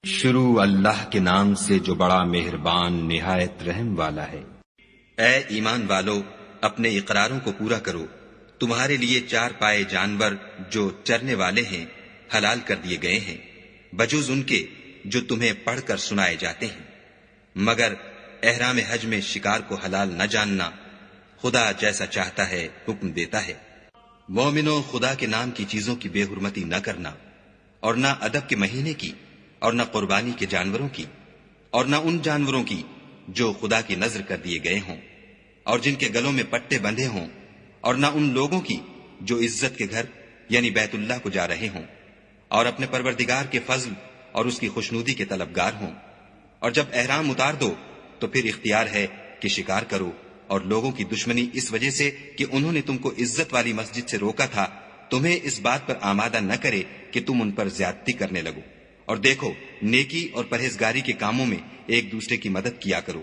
شروع اللہ کے نام سے جو بڑا مہربان نہایت رحم والا ہے۔ اے ایمان والو، اپنے اقراروں کو پورا کرو۔ تمہارے لیے چار پائے جانور جو چرنے والے ہیں حلال کر دیے گئے ہیں، بجوز ان کے جو تمہیں پڑھ کر سنائے جاتے ہیں، مگر احرام حج میں شکار کو حلال نہ جاننا۔ خدا جیسا چاہتا ہے حکم دیتا ہے۔ مومنو، خدا کے نام کی چیزوں کی بے حرمتی نہ کرنا، اور نہ ادب کے مہینے کی، اور نہ قربانی کے جانوروں کی، اور نہ ان جانوروں کی جو خدا کی نذر کر دیے گئے ہوں اور جن کے گلوں میں پٹے بندھے ہوں، اور نہ ان لوگوں کی جو عزت کے گھر یعنی بیت اللہ کو جا رہے ہوں اور اپنے پروردگار کے فضل اور اس کی خوشنودی کے طلبگار ہوں۔ اور جب احرام اتار دو تو پھر اختیار ہے کہ شکار کرو، اور لوگوں کی دشمنی اس وجہ سے کہ انہوں نے تم کو عزت والی مسجد سے روکا تھا تمہیں اس بات پر آمادہ نہ کرے کہ تم ان پر زیادتی کرنے لگو۔ اور دیکھو، نیکی اور پرہیزگاری کے کاموں میں ایک دوسرے کی مدد کیا کرو،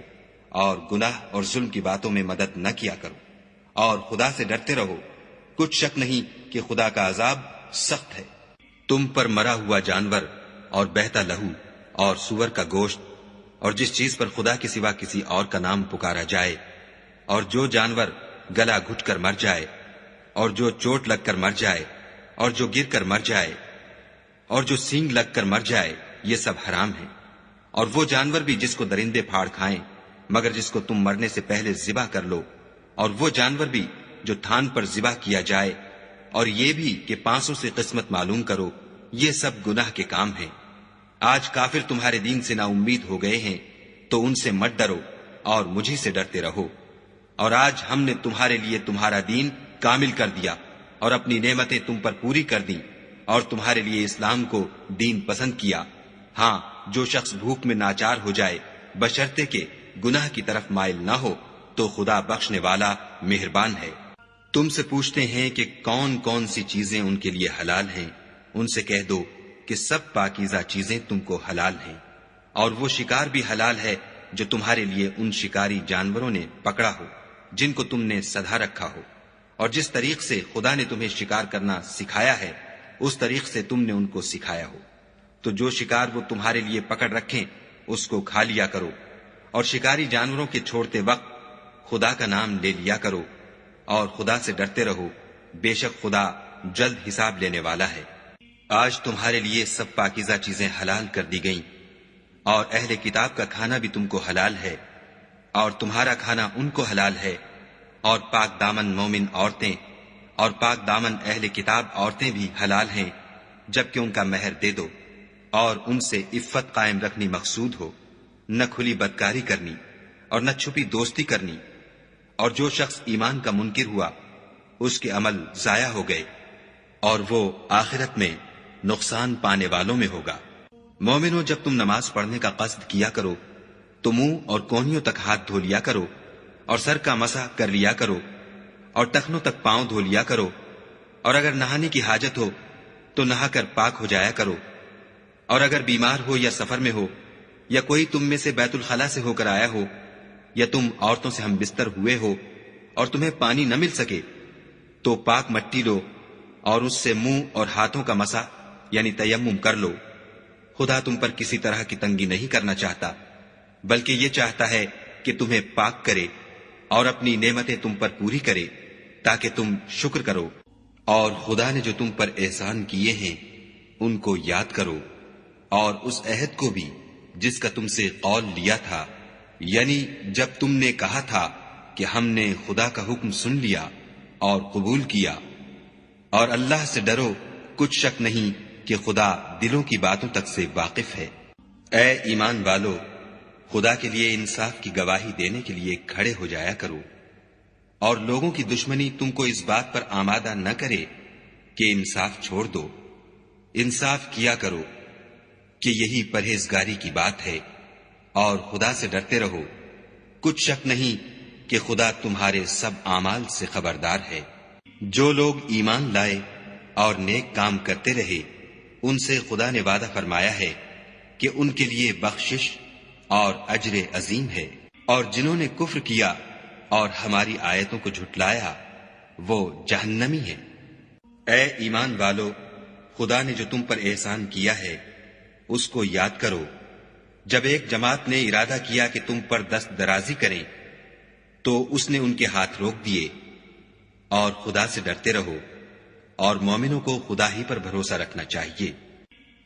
اور گناہ اور ظلم کی باتوں میں مدد نہ کیا کرو، اور خدا سے ڈرتے رہو۔ کچھ شک نہیں کہ خدا کا عذاب سخت ہے۔ تم پر مرا ہوا جانور اور بہتا لہو اور سور کا گوشت اور جس چیز پر خدا کے سوا کسی اور کا نام پکارا جائے، اور جو جانور گلا گھٹ کر مر جائے، اور جو چوٹ لگ کر مر جائے، اور جو گر کر مر جائے، اور جو سینگ لگ کر مر جائے، یہ سب حرام ہے۔ اور وہ جانور بھی جس کو درندے پھاڑ کھائیں مگر جس کو تم مرنے سے پہلے ذبح کر لو، اور وہ جانور بھی جو تھان پر ذبح کیا جائے، اور یہ بھی کہ پانسوں سے قسمت معلوم کرو، یہ سب گناہ کے کام ہیں۔ آج کافر تمہارے دین سے نا امید ہو گئے ہیں تو ان سے مت ڈرو اور مجھے سے ڈرتے رہو۔ اور آج ہم نے تمہارے لیے تمہارا دین کامل کر دیا اور اپنی نعمتیں تم پر پوری کر دیں، اور تمہارے لیے اسلام کو دین پسند کیا۔ ہاں، جو شخص بھوک میں ناچار ہو جائے بشرطے کہ گناہ کی طرف مائل نہ ہو تو خدا بخشنے والا مہربان ہے۔ تم سے پوچھتے ہیں کہ کون کون سی چیزیں ان کے لیے حلال ہیں، ان سے کہہ دو کہ سب پاکیزہ چیزیں تم کو حلال ہیں، اور وہ شکار بھی حلال ہے جو تمہارے لیے ان شکاری جانوروں نے پکڑا ہو جن کو تم نے سدھا رکھا ہو، اور جس طریق سے خدا نے تمہیں شکار کرنا سکھایا ہے اس طریق سے تم نے ان کو سکھایا ہو۔ تو جو شکار وہ تمہارے لیے پکڑ رکھیں اس کو کھا لیا کرو، اور شکاری جانوروں کے چھوڑتے وقت خدا کا نام لے لیا کرو، اور خدا سے ڈرتے رہو، بے شک خدا جلد حساب لینے والا ہے۔ آج تمہارے لیے سب پاکیزہ چیزیں حلال کر دی گئیں، اور اہل کتاب کا کھانا بھی تم کو حلال ہے، اور تمہارا کھانا ان کو حلال ہے، اور پاک دامن مومن عورتیں اور پاک دامن اہل کتاب عورتیں بھی حلال ہیں جبکہ ان کا مہر دے دو، اور ان سے عفت قائم رکھنی مقصود ہو، نہ کھلی بدکاری کرنی اور نہ چھپی دوستی کرنی۔ اور جو شخص ایمان کا منکر ہوا اس کے عمل ضائع ہو گئے، اور وہ آخرت میں نقصان پانے والوں میں ہوگا۔ مومنو، جب تم نماز پڑھنے کا قصد کیا کرو تو منہ اور کونیوں تک ہاتھ دھو لیا کرو، اور سر کا مسح کر لیا کرو، اور ٹخنوں تک پاؤں دھو لیا کرو، اور اگر نہانے کی حاجت ہو تو نہا کر پاک ہو جایا کرو، اور اگر بیمار ہو یا سفر میں ہو یا کوئی تم میں سے بیت الخلا سے ہو کر آیا ہو، یا تم عورتوں سے ہم بستر ہوئے ہو اور تمہیں پانی نہ مل سکے تو پاک مٹی لو اور اس سے منہ اور ہاتھوں کا مسح یعنی تیمم کر لو۔ خدا تم پر کسی طرح کی تنگی نہیں کرنا چاہتا، بلکہ یہ چاہتا ہے کہ تمہیں پاک کرے اور اپنی نعمتیں تم پر پوری کرے تاکہ تم شکر کرو۔ اور خدا نے جو تم پر احسان کیے ہیں ان کو یاد کرو، اور اس عہد کو بھی جس کا تم سے قول لیا تھا، یعنی جب تم نے کہا تھا کہ ہم نے خدا کا حکم سن لیا اور قبول کیا۔ اور اللہ سے ڈرو، کچھ شک نہیں کہ خدا دلوں کی باتوں تک سے واقف ہے۔ اے ایمان والو، خدا کے لیے انصاف کی گواہی دینے کے لیے کھڑے ہو جایا کرو، اور لوگوں کی دشمنی تم کو اس بات پر آمادہ نہ کرے کہ انصاف چھوڑ دو۔ انصاف کیا کرو کہ یہی پرہیزگاری کی بات ہے، اور خدا سے ڈرتے رہو۔ کچھ شک نہیں کہ خدا تمہارے سب اعمال سے خبردار ہے۔ جو لوگ ایمان لائے اور نیک کام کرتے رہے ان سے خدا نے وعدہ فرمایا ہے کہ ان کے لیے بخشش اور اجر عظیم ہے، اور جنہوں نے کفر کیا اور ہماری آیتوں کو جھٹلایا وہ جہنمی ہیں۔ اے ایمان والو، خدا نے جو تم پر احسان کیا ہے اس کو یاد کرو جب ایک جماعت نے ارادہ کیا کہ تم پر دست درازی کریں تو اس نے ان کے ہاتھ روک دیے. اور خدا سے ڈرتے رہو اور مومنوں کو خدا ہی پر بھروسہ رکھنا چاہیے.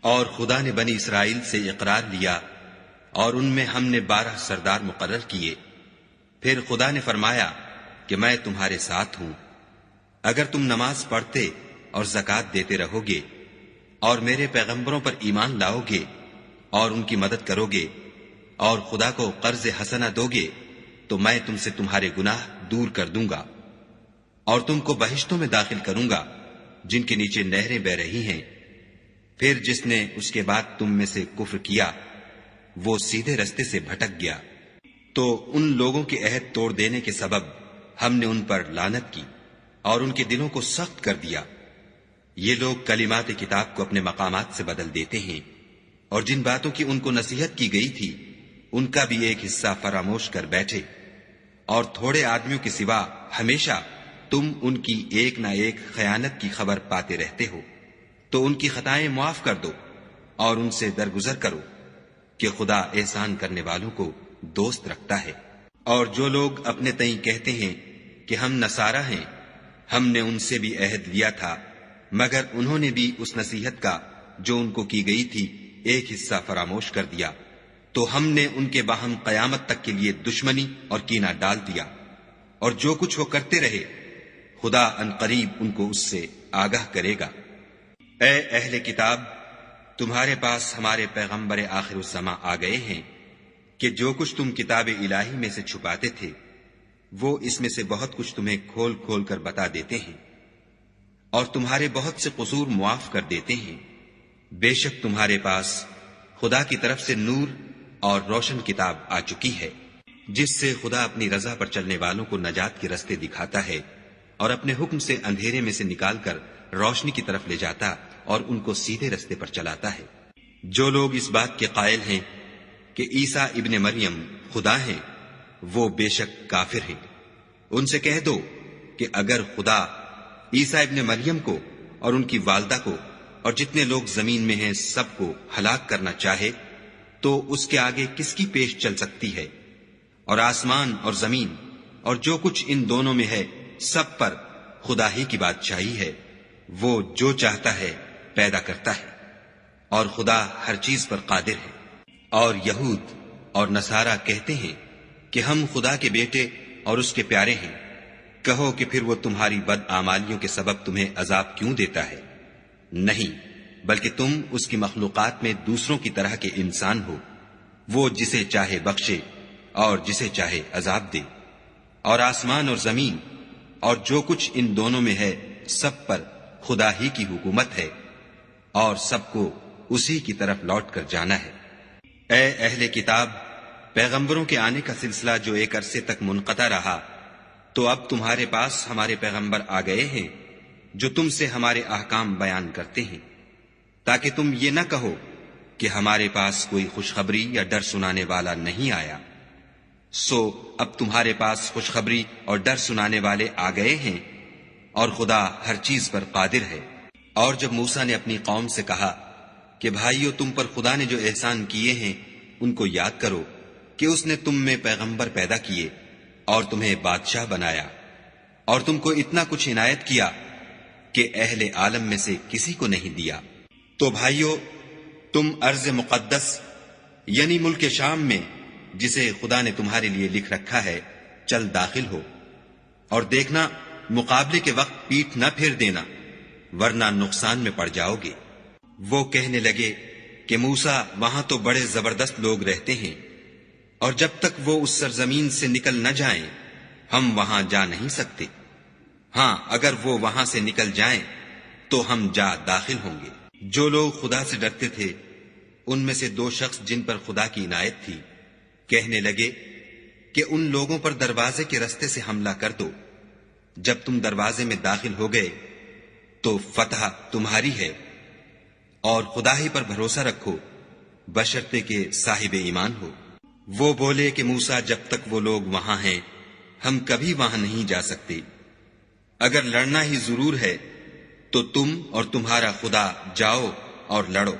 اور خدا نے بنی اسرائیل سے اقرار لیا اور ان میں ہم نے 12 سردار مقرر کیے. پھر خدا نے فرمایا کہ میں تمہارے ساتھ ہوں. اگر تم نماز پڑھتے اور زکوٰۃ دیتے رہو گے اور میرے پیغمبروں پر ایمان لاؤ گے اور ان کی مدد کرو گے اور خدا کو قرض حسنہ دو گے تو میں تم سے تمہارے گناہ دور کر دوں گا اور تم کو بہشتوں میں داخل کروں گا جن کے نیچے نہریں بہ رہی ہیں. پھر جس نے اس کے بعد تم میں سے کفر کیا وہ سیدھے رستے سے بھٹک گیا. تو ان لوگوں کے عہد توڑ دینے کے سبب ہم نے ان پر لعنت کی اور ان کے دلوں کو سخت کر دیا. یہ لوگ کلمات کتاب کو اپنے مقامات سے بدل دیتے ہیں اور جن باتوں کی ان کو نصیحت کی گئی تھی ان کا بھی ایک حصہ فراموش کر بیٹھے. اور تھوڑے آدمیوں کے سوا ہمیشہ تم ان کی ایک نہ ایک خیانت کی خبر پاتے رہتے ہو. تو ان کی خطائیں معاف کر دو اور ان سے درگزر کرو کہ خدا احسان کرنے والوں کو دوست رکھتا ہے. اور جو لوگ اپنے تئیں کہتے ہیں کہ ہم نصارہ ہیں ہم نے ان سے بھی عہد لیا تھا مگر انہوں نے بھی اس نصیحت کا جو ان کو کی گئی تھی ایک حصہ فراموش کر دیا. تو ہم نے ان کے باہم قیامت تک کے لیے دشمنی اور کینہ ڈال دیا. اور جو کچھ وہ کرتے رہے خدا عنقریب ان کو اس سے آگاہ کرے گا. اے اہل کتاب تمہارے پاس ہمارے پیغمبر آخر الزماں آ گئے ہیں کہ جو کچھ تم کتاب الہی میں سے چھپاتے تھے وہ اس میں سے بہت کچھ تمہیں کھول کھول کر بتا دیتے ہیں اور تمہارے بہت سے قصور معاف کر دیتے ہیں. بے شک تمہارے پاس خدا کی طرف سے نور اور روشن کتاب آ چکی ہے جس سے خدا اپنی رضا پر چلنے والوں کو نجات کے رستے دکھاتا ہے اور اپنے حکم سے اندھیرے میں سے نکال کر روشنی کی طرف لے جاتا اور ان کو سیدھے رستے پر چلاتا ہے. جو لوگ اس بات کے قائل ہیں کہ عیسیٰ ابن مریم خدا ہیں وہ بے شک کافر ہیں. ان سے کہہ دو کہ اگر خدا عیسیٰ ابن مریم کو اور ان کی والدہ کو اور جتنے لوگ زمین میں ہیں سب کو ہلاک کرنا چاہے تو اس کے آگے کس کی پیش چل سکتی ہے. اور آسمان اور زمین اور جو کچھ ان دونوں میں ہے سب پر خدا ہی کی بادشاہی ہے. وہ جو چاہتا ہے پیدا کرتا ہے اور خدا ہر چیز پر قادر ہے. اور یہود اور نصارہ کہتے ہیں کہ ہم خدا کے بیٹے اور اس کے پیارے ہیں. کہو کہ پھر وہ تمہاری بد اعمالیوں کے سبب تمہیں عذاب کیوں دیتا ہے؟ نہیں بلکہ تم اس کی مخلوقات میں دوسروں کی طرح کے انسان ہو. وہ جسے چاہے بخشے اور جسے چاہے عذاب دے. اور آسمان اور زمین اور جو کچھ ان دونوں میں ہے سب پر خدا ہی کی حکومت ہے اور سب کو اسی کی طرف لوٹ کر جانا ہے. اے اہل کتاب پیغمبروں کے آنے کا سلسلہ جو ایک عرصے تک منقطع رہا تو اب تمہارے پاس ہمارے پیغمبر آ گئے ہیں جو تم سے ہمارے احکام بیان کرتے ہیں تاکہ تم یہ نہ کہو کہ ہمارے پاس کوئی خوشخبری یا ڈر سنانے والا نہیں آیا. سو اب تمہارے پاس خوشخبری اور ڈر سنانے والے آ گئے ہیں اور خدا ہر چیز پر قادر ہے. اور جب موسیٰ نے اپنی قوم سے کہا کہ بھائیو تم پر خدا نے جو احسان کیے ہیں ان کو یاد کرو کہ اس نے تم میں پیغمبر پیدا کیے اور تمہیں بادشاہ بنایا اور تم کو اتنا کچھ عنایت کیا کہ اہل عالم میں سے کسی کو نہیں دیا. تو بھائیو تم ارض مقدس یعنی ملک شام میں جسے خدا نے تمہارے لیے لکھ رکھا ہے چل داخل ہو اور دیکھنا مقابلے کے وقت پیٹھ نہ پھیر دینا ورنہ نقصان میں پڑ جاؤ گے. وہ کہنے لگے کہ موسیٰ وہاں تو بڑے زبردست لوگ رہتے ہیں اور جب تک وہ اس سرزمین سے نکل نہ جائیں ہم وہاں جا نہیں سکتے. ہاں اگر وہ وہاں سے نکل جائیں تو ہم جا داخل ہوں گے. جو لوگ خدا سے ڈرتے تھے ان میں سے 2 شخص جن پر خدا کی عنایت تھی کہنے لگے کہ ان لوگوں پر دروازے کے رستے سے حملہ کر دو. جب تم دروازے میں داخل ہو گئے تو فتح تمہاری ہے اور خدا ہی پر بھروسہ رکھو بشرطے کہ صاحب ایمان ہو. وہ بولے کہ موسیٰ جب تک وہ لوگ وہاں ہیں ہم کبھی وہاں نہیں جا سکتے. اگر لڑنا ہی ضرور ہے تو تم اور تمہارا خدا جاؤ اور لڑو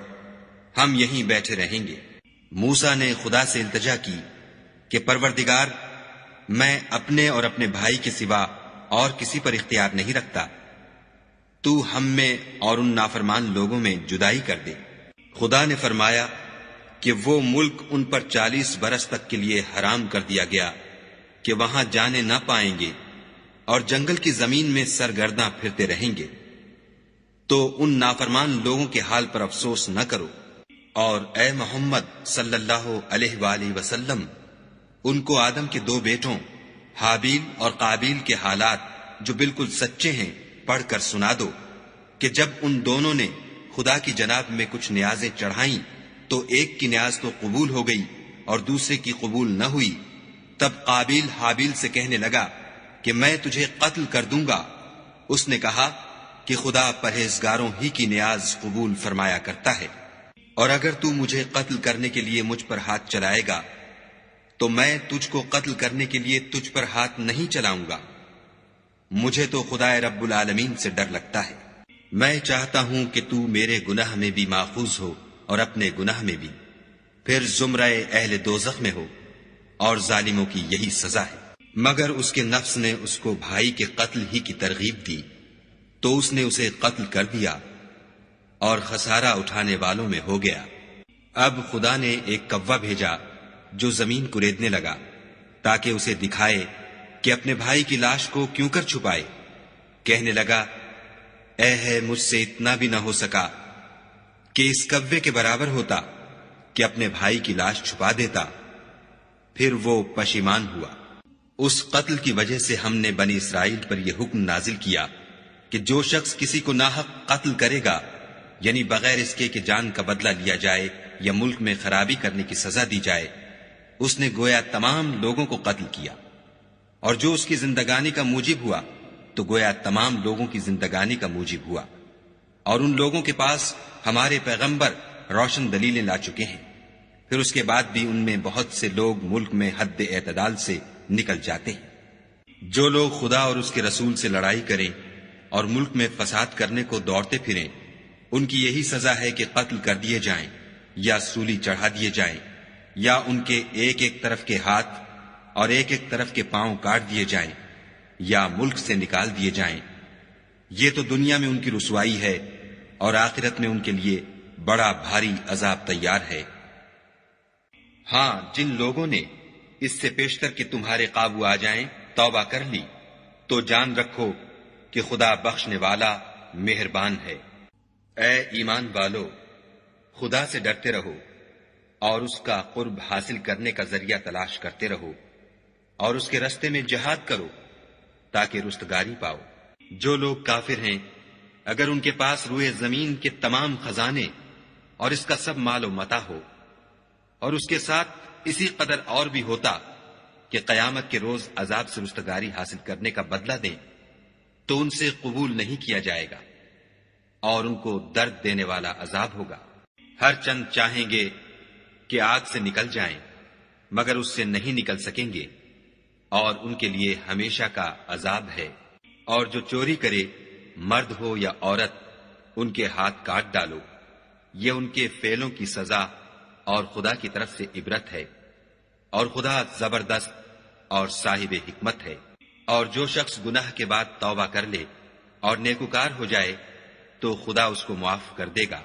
ہم یہیں بیٹھے رہیں گے۔ موسیٰ نے خدا سے التجا کی کہ پروردگار، میں اپنے اور اپنے بھائی کے سوا اور کسی پر اختیار نہیں رکھتا، تو ہم میں اور ان نافرمان لوگوں میں جدائی کر دے۔ خدا نے فرمایا کہ وہ ملک ان پر 40 برس تک کے لیے حرام کر دیا گیا کہ وہاں جانے نہ پائیں گے اور جنگل کی زمین میں سرگرداں پھرتے رہیں گے۔ تو ان نافرمان لوگوں کے حال پر افسوس نہ کرو، اور اے محمد صلی اللہ علیہ وآلہ وسلم، ان کو آدم کے 2 بیٹوں حابیل اور قابیل کے حالات جو بالکل سچے ہیں پڑھ کر سنا دو کہ جب ان دونوں نے خدا کی جناب میں کچھ نیازیں چڑھائیں تو ایک کی نیاز تو قبول ہو گئی اور دوسرے کی قبول نہ ہوئی۔ تب قابیل حابیل سے کہنے لگا کہ میں تجھے قتل کر دوں گا۔ اس نے کہا کہ خدا پرہیزگاروں ہی کی نیاز قبول فرمایا کرتا ہے، اور اگر تو مجھے قتل کرنے کے لیے مجھ پر ہاتھ چلائے گا تو میں تجھ کو قتل کرنے کے لیے تجھ پر ہاتھ نہیں چلاؤں گا۔ مجھے تو خدا رب العالمین سے ڈر لگتا ہے۔ میں چاہتا ہوں کہ تو میرے گناہ میں بھی ماخوذ ہو اور اپنے گناہ میں بھی، پھر زمرہ اہل دوزخ میں ہو، اور ظالموں کی یہی سزا ہے۔ مگر اس کے نفس نے اس کو بھائی کے قتل ہی کی ترغیب دی تو اس نے اسے قتل کر دیا اور خسارہ اٹھانے والوں میں ہو گیا۔ اب خدا نے ایک کوا بھیجا جو زمین کریدنے لگا تاکہ اسے دکھائے کہ اپنے بھائی کی لاش کو کیوں کر چھپائے۔ کہنے لگا، اے ہے مجھ سے اتنا بھی نہ ہو سکا کہ اس کوے کے برابر ہوتا کہ اپنے بھائی کی لاش چھپا دیتا۔ پھر وہ پشیمان ہوا۔ اس قتل کی وجہ سے ہم نے بنی اسرائیل پر یہ حکم نازل کیا کہ جو شخص کسی کو ناحق قتل کرے گا، یعنی بغیر اس کے کہ جان کا بدلہ لیا جائے یا ملک میں خرابی کرنے کی سزا دی جائے، اس نے گویا تمام لوگوں کو قتل کیا، اور جو اس کی زندگانی کا موجب ہوا تو گویا تمام لوگوں کی زندگانی کا موجب ہوا۔ اور ان لوگوں کے پاس ہمارے پیغمبر روشن دلیلیں لا چکے ہیں، پھر اس کے بعد بھی ان میں بہت سے لوگ ملک میں حد اعتدال سے نکل جاتے ہیں۔ جو لوگ خدا اور اس کے رسول سے لڑائی کریں اور ملک میں فساد کرنے کو دوڑتے پھریں، ان کی یہی سزا ہے کہ قتل کر دیے جائیں یا سولی چڑھا دیے جائیں، یا ان کے ایک ایک طرف کے ہاتھ اور ایک ایک طرف کے پاؤں کاٹ دیے جائیں، یا ملک سے نکال دیے جائیں۔ یہ تو دنیا میں ان کی رسوائی ہے، اور آخرت میں ان کے لیے بڑا بھاری عذاب تیار ہے۔ ہاں، جن لوگوں نے اس سے پیشتر کہ تمہارے قابو آ جائیں توبہ کر لی، تو جان رکھو کہ خدا بخشنے والا مہربان ہے۔ اے ایمان والو، خدا سے ڈرتے رہو اور اس کا قرب حاصل کرنے کا ذریعہ تلاش کرتے رہو، اور اس کے رستے میں جہاد کرو تاکہ رستگاری پاؤ۔ جو لوگ کافر ہیں، اگر ان کے پاس روئے زمین کے تمام خزانے اور اس کا سب مال و متاع ہو، اور اس کے ساتھ اسی قدر اور بھی ہوتا کہ قیامت کے روز عذاب سے رستگاری حاصل کرنے کا بدلہ دیں، تو ان سے قبول نہیں کیا جائے گا، اور ان کو درد دینے والا عذاب ہوگا۔ ہر چند چاہیں گے کہ آگ سے نکل جائیں، مگر اس سے نہیں نکل سکیں گے، اور ان کے لیے ہمیشہ کا عذاب ہے۔ اور جو چوری کرے، مرد ہو یا عورت، ان کے ہاتھ کاٹ ڈالو، یہ ان کے فعلوں کی سزا اور خدا کی طرف سے عبرت ہے، اور خدا زبردست اور صاحب حکمت ہے۔ اور جو شخص گناہ کے بعد توبہ کر لے اور نیکوکار ہو جائے تو خدا اس کو معاف کر دے گا۔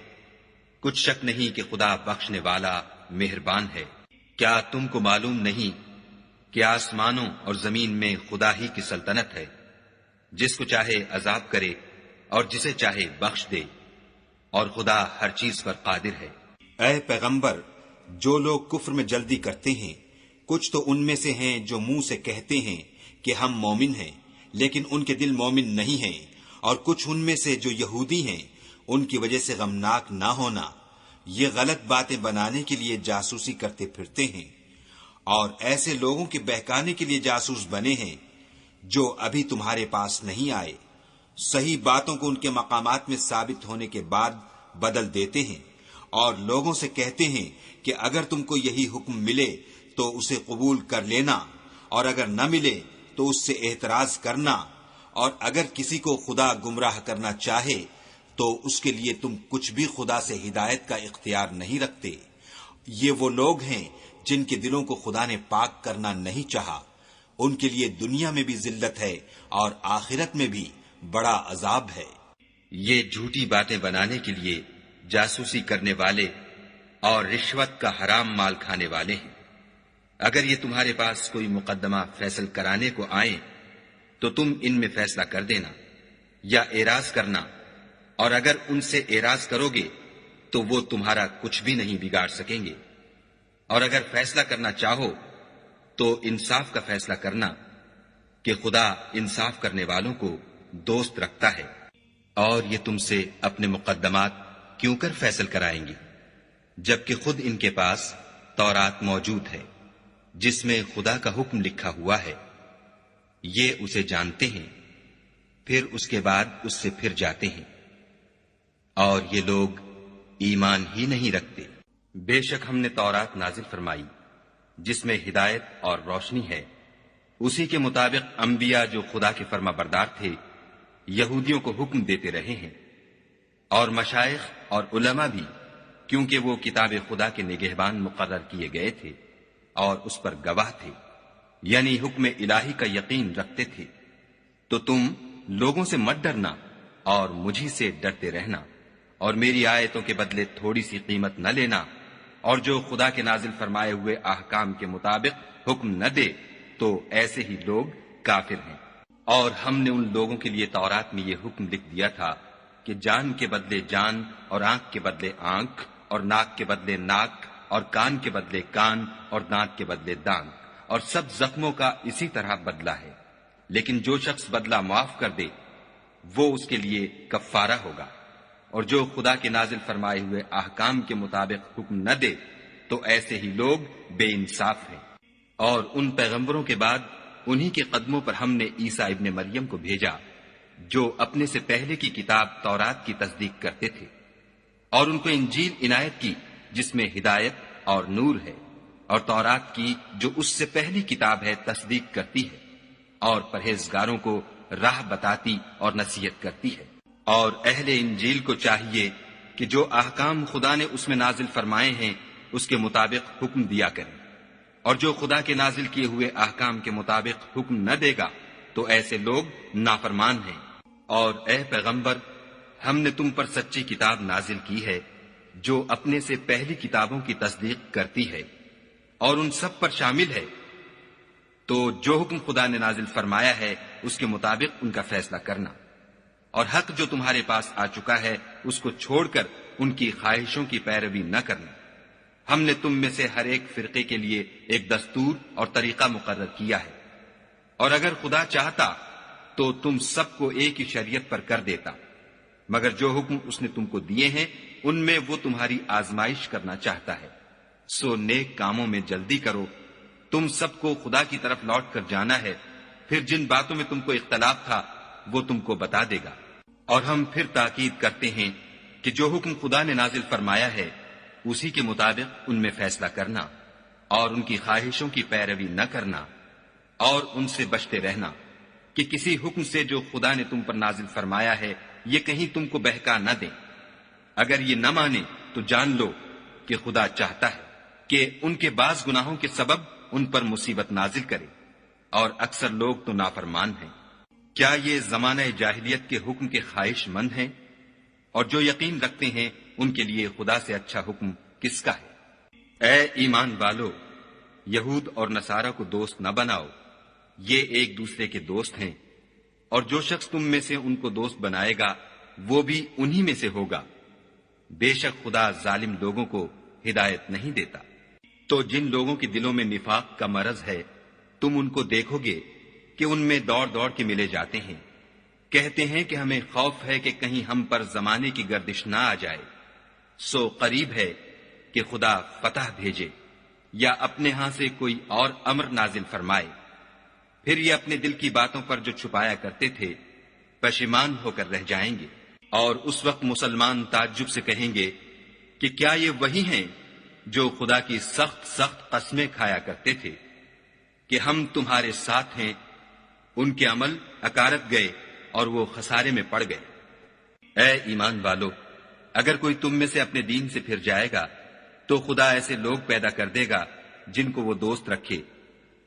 کچھ شک نہیں کہ خدا بخشنے والا مہربان ہے۔ کیا تم کو معلوم نہیں کہ آسمانوں اور زمین میں خدا ہی کی سلطنت ہے، جس کو چاہے عذاب کرے اور جسے چاہے بخش دے، اور خدا ہر چیز پر قادر ہے۔ اے پیغمبر، جو لوگ کفر میں جلدی کرتے ہیں، کچھ تو ان میں سے ہیں جو منہ سے کہتے ہیں کہ ہم مومن ہیں، لیکن ان کے دل مومن نہیں ہیں، اور کچھ ان میں سے جو یہودی ہیں، ان کی وجہ سے غمناک نہ ہونا، یہ غلط باتیں بنانے کے لیے جاسوسی کرتے پھرتے ہیں، اور ایسے لوگوں کے بہکانے کے لیے جاسوس بنے ہیں جو ابھی تمہارے پاس نہیں آئے، صحیح باتوں کو ان کے مقامات میں ثابت ہونے کے بعد بدل دیتے ہیں، اور لوگوں سے کہتے ہیں کہ اگر تم کو یہی حکم ملے تو اسے قبول کر لینا، اور اگر نہ ملے تو اس سے اعتراض کرنا، اور اگر کسی کو خدا گمراہ کرنا چاہے تو اس کے لیے تم کچھ بھی خدا سے ہدایت کا اختیار نہیں رکھتے۔ یہ وہ لوگ ہیں جن کے دلوں کو خدا نے پاک کرنا نہیں چاہا، ان کے لیے دنیا میں بھی ذلت ہے اور آخرت میں بھی بڑا عذاب ہے۔ یہ جھوٹی باتیں بنانے کے لیے جاسوسی کرنے والے اور رشوت کا حرام مال کھانے والے ہیں۔ اگر یہ تمہارے پاس کوئی مقدمہ فیصل کرانے کو آئیں تو تم ان میں فیصلہ کر دینا یا اعراض کرنا، اور اگر ان سے اعراض کرو گے تو وہ تمہارا کچھ بھی نہیں بگاڑ سکیں گے، اور اگر فیصلہ کرنا چاہو تو انصاف کا فیصلہ کرنا کہ خدا انصاف کرنے والوں کو دوست رکھتا ہے۔ اور یہ تم سے اپنے مقدمات کیوں کر فیصل کرائیں گے جبکہ خود ان کے پاس تورات موجود ہے جس میں خدا کا حکم لکھا ہوا ہے۔ یہ اسے جانتے ہیں، پھر اس کے بعد اس سے پھر جاتے ہیں، اور یہ لوگ ایمان ہی نہیں رکھتے۔ بے شک ہم نے تورات نازل فرمائی جس میں ہدایت اور روشنی ہے، اسی کے مطابق انبیاء جو خدا کے فرما بردار تھے یہودیوں کو حکم دیتے رہے ہیں، اور مشائخ اور علماء بھی، کیونکہ وہ کتاب خدا کے نگہبان مقرر کیے گئے تھے اور اس پر گواہ تھے، یعنی حکم الہی کا یقین رکھتے تھے۔ تو تم لوگوں سے مت ڈرنا اور مجھی سے ڈرتے رہنا، اور میری آیتوں کے بدلے تھوڑی سی قیمت نہ لینا، اور جو خدا کے نازل فرمائے ہوئے احکام کے مطابق حکم نہ دے تو ایسے ہی لوگ کافر ہیں۔ اور ہم نے ان لوگوں کے لیے تورات میں یہ حکم لکھ دیا تھا کہ جان کے بدلے جان، اور آنکھ کے بدلے آنکھ، اور ناک کے بدلے ناک، اور کان کے بدلے کان، اور دانت کے بدلے دانت، اور سب زخموں کا اسی طرح بدلہ ہے۔ لیکن جو شخص بدلہ معاف کر دے وہ اس کے لیے کفارہ ہوگا، اور جو خدا کے نازل فرمائے ہوئے احکام کے مطابق حکم نہ دے تو ایسے ہی لوگ بے انصاف ہیں۔ اور ان پیغمبروں کے بعد انہی کے قدموں پر ہم نے عیسیٰ ابن مریم کو بھیجا جو اپنے سے پہلے کی کتاب تورات کی تصدیق کرتے تھے، اور ان کو انجیل عنایت کی جس میں ہدایت اور نور ہے، اور تورات کی جو اس سے پہلی کتاب ہے تصدیق کرتی ہے، اور پرہیزگاروں کو راہ بتاتی اور نصیحت کرتی ہے۔ اور اہل انجیل کو چاہیے کہ جو احکام خدا نے اس میں نازل فرمائے ہیں اس کے مطابق حکم دیا کریں، اور جو خدا کے نازل کیے ہوئے احکام کے مطابق حکم نہ دے گا تو ایسے لوگ نافرمان ہیں۔ اور اے پیغمبر، ہم نے تم پر سچی کتاب نازل کی ہے جو اپنے سے پہلی کتابوں کی تصدیق کرتی ہے اور ان سب پر شامل ہے، تو جو حکم خدا نے نازل فرمایا ہے اس کے مطابق ان کا فیصلہ کرنا، اور حق جو تمہارے پاس آ چکا ہے اس کو چھوڑ کر ان کی خواہشوں کی پیروی نہ کرنا۔ ہم نے تم میں سے ہر ایک فرقے کے لیے ایک دستور اور طریقہ مقرر کیا ہے، اور اگر خدا چاہتا تو تم سب کو ایک ہی شریعت پر کر دیتا، مگر جو حکم اس نے تم کو دیے ہیں ان میں وہ تمہاری آزمائش کرنا چاہتا ہے۔ سو نیک کاموں میں جلدی کرو، تم سب کو خدا کی طرف لوٹ کر جانا ہے، پھر جن باتوں میں تم کو اختلاف تھا وہ تم کو بتا دے گا۔ اور ہم پھر تاکید کرتے ہیں کہ جو حکم خدا نے نازل فرمایا ہے اسی کے مطابق ان میں فیصلہ کرنا، اور ان کی خواہشوں کی پیروی نہ کرنا، اور ان سے بچتے رہنا کہ کسی حکم سے جو خدا نے تم پر نازل فرمایا ہے یہ کہیں تم کو بہکا نہ دیں۔ اگر یہ نہ مانے تو جان لو کہ خدا چاہتا ہے کہ ان کے بعض گناہوں کے سبب ان پر مصیبت نازل کرے، اور اکثر لوگ تو نافرمان ہیں۔ کیا یہ زمانہ جاہلیت کے حکم کے خواہش مند ہیں؟ اور جو یقین رکھتے ہیں ان کے لیے خدا سے اچھا حکم کس کا ہے؟ اے ایمان والو، یہود اور نصارہ کو دوست نہ بناؤ، یہ ایک دوسرے کے دوست ہیں، اور جو شخص تم میں سے ان کو دوست بنائے گا وہ بھی انہی میں سے ہوگا۔ بے شک خدا ظالم لوگوں کو ہدایت نہیں دیتا۔ تو جن لوگوں کے دلوں میں نفاق کا مرض ہے تم ان کو دیکھو گے کہ ان میں دوڑ دوڑ کے ملے جاتے ہیں، کہتے ہیں کہ ہمیں خوف ہے کہ کہیں ہم پر زمانے کی گردش نہ آ جائے۔ سو قریب ہے کہ خدا فتح بھیجے یا اپنے ہاں سے کوئی اور امر نازل فرمائے، پھر یہ اپنے دل کی باتوں پر جو چھپایا کرتے تھے پشیمان ہو کر رہ جائیں گے۔ اور اس وقت مسلمان تعجب سے کہیں گے کہ کیا یہ وہی ہیں جو خدا کی سخت سخت قسمیں کھایا کرتے تھے کہ ہم تمہارے ساتھ ہیں؟ ان کے عمل اکارت گئے اور وہ خسارے میں پڑ گئے۔ اے ایمان والو، اگر کوئی تم میں سے اپنے دین سے پھر جائے گا تو خدا ایسے لوگ پیدا کر دے گا جن کو وہ دوست رکھے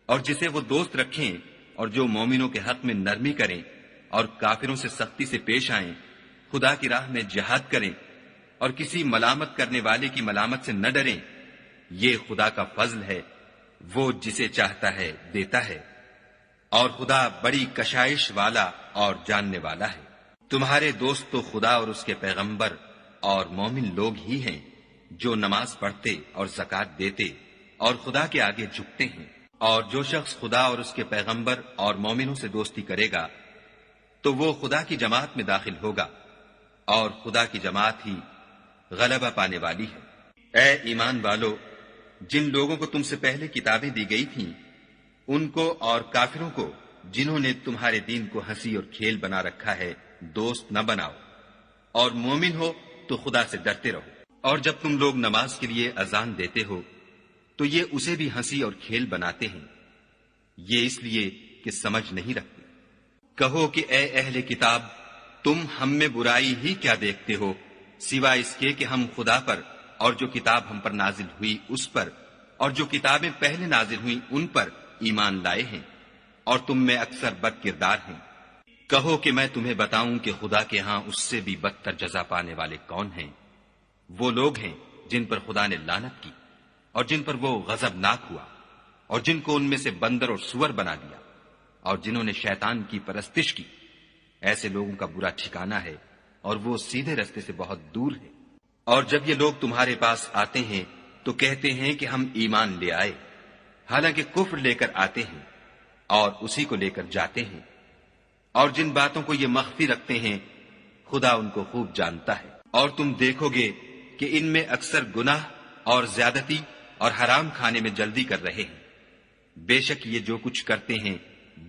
اور جسے وہ دوست رکھیں، اور جو مومنوں کے حق میں نرمی کریں اور کافروں سے سختی سے پیش آئیں، خدا کی راہ میں جہاد کریں اور کسی ملامت کرنے والے کی ملامت سے نہ ڈریں۔ یہ خدا کا فضل ہے، وہ جسے چاہتا ہے دیتا ہے، اور خدا بڑی کشائش والا اور جاننے والا ہے۔ تمہارے دوست تو خدا اور اس کے پیغمبر اور مومن لوگ ہی ہیں جو نماز پڑھتے اور زکوٰۃ دیتے اور خدا کے آگے جھکتے ہیں، اور جو شخص خدا اور اس کے پیغمبر اور مومنوں سے دوستی کرے گا تو وہ خدا کی جماعت میں داخل ہوگا، اور خدا کی جماعت ہی غلبہ پانے والی ہے۔ اے ایمان والو، جن لوگوں کو تم سے پہلے کتابیں دی گئی تھیں ان کو اور کافروں کو جنہوں نے تمہارے دین کو ہنسی اور کھیل بنا رکھا ہے دوست نہ بناؤ، اور مومن ہو تو خدا سے ڈرتے رہو۔ اور جب تم لوگ نماز کے لیے اذان دیتے ہو تو یہ اسے بھی ہنسی اور کھیل بناتے ہیں، یہ اس لیے کہ سمجھ نہیں رکھتے۔ کہو کہ اے اہل کتاب، تم ہم میں برائی ہی کیا دیکھتے ہو سوائے اس کے کہ ہم خدا پر اور جو کتاب ہم پر نازل ہوئی اس پر اور جو کتابیں پہلے نازل ہوئیں ان پر ایمان لائے ہیں، اور تم میں اکثر بد کردار ہیں۔ کہو کہ میں تمہیں بتاؤں کہ خدا کے ہاں اس سے بھی بدتر جزا پانے والے کون ہیں؟ وہ لوگ ہیں جن پر خدا نے لعنت کی اور جن پر وہ غضبناک ہوا، اور جن کو ان میں سے بندر اور سور بنا دیا، اور جنہوں نے شیطان کی پرستش کی۔ ایسے لوگوں کا برا ٹھکانہ ہے اور وہ سیدھے رستے سے بہت دور ہے۔ اور جب یہ لوگ تمہارے پاس آتے ہیں تو کہتے ہیں کہ ہم ایمان لے آئے، حالانکہ کفر لے کر آتے ہیں اور اسی کو لے کر جاتے ہیں، اور جن باتوں کو یہ مخفی رکھتے ہیں خدا ان کو خوب جانتا ہے۔ اور تم دیکھو گے کہ ان میں اکثر گناہ اور زیادتی اور حرام کھانے میں جلدی کر رہے ہیں۔ بے شک یہ جو کچھ کرتے ہیں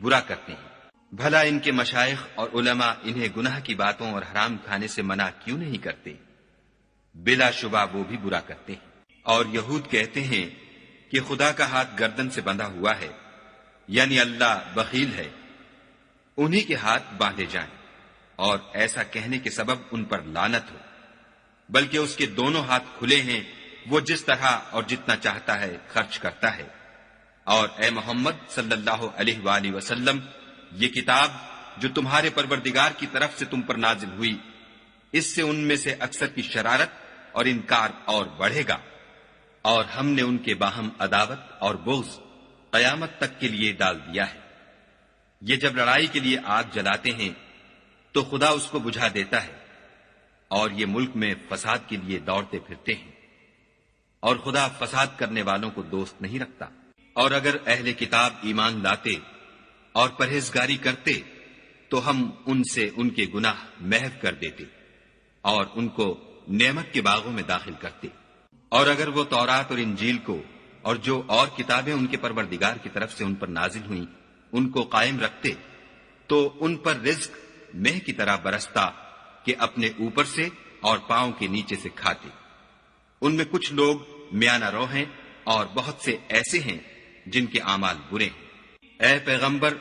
برا کرتے ہیں۔ بھلا ان کے مشائخ اور علماء انہیں گناہ کی باتوں اور حرام کھانے سے منع کیوں نہیں کرتے؟ بلا شبہ وہ بھی برا کرتے ہیں۔ اور یہود کہتے ہیں کہ خدا کا ہاتھ گردن سے بندھا ہوا ہے، یعنی اللہ بخیل ہے، انہی کے ہاتھ باندھے جائیں، اور ایسا کہنے کے سبب ان پر لعنت ہو، بلکہ اس کے دونوں ہاتھ کھلے ہیں، وہ جس طرح اور جتنا چاہتا ہے خرچ کرتا ہے۔ اور اے محمد صلی اللہ علیہ وآلہ وسلم، یہ کتاب جو تمہارے پروردگار کی طرف سے تم پر نازل ہوئی، اس سے ان میں سے اکثر کی شرارت اور انکار اور بڑھے گا، اور ہم نے ان کے باہم عداوت اور بغض قیامت تک کے لیے ڈال دیا ہے۔ یہ جب لڑائی کے لیے آگ جلاتے ہیں تو خدا اس کو بجھا دیتا ہے، اور یہ ملک میں فساد کے لیے دوڑتے پھرتے ہیں، اور خدا فساد کرنے والوں کو دوست نہیں رکھتا۔ اور اگر اہل کتاب ایمان لاتے اور پرہیزگاری کرتے تو ہم ان سے ان کے گناہ محو کر دیتے اور ان کو نعمت کے باغوں میں داخل کرتے۔ اور اگر وہ تورات اور انجیل کو اور جو اور کتابیں ان کے پروردگار کی طرف سے ان پر نازل ہوئیں ان کو قائم رکھتے تو ان پر رزق مہ کی طرح برستا کہ اپنے اوپر سے اور پاؤں کے نیچے سے کھاتے۔ ان میں کچھ لوگ میانہ رو ہیں اور بہت سے ایسے ہیں جن کے اعمال برے ہیں۔ اے پیغمبر،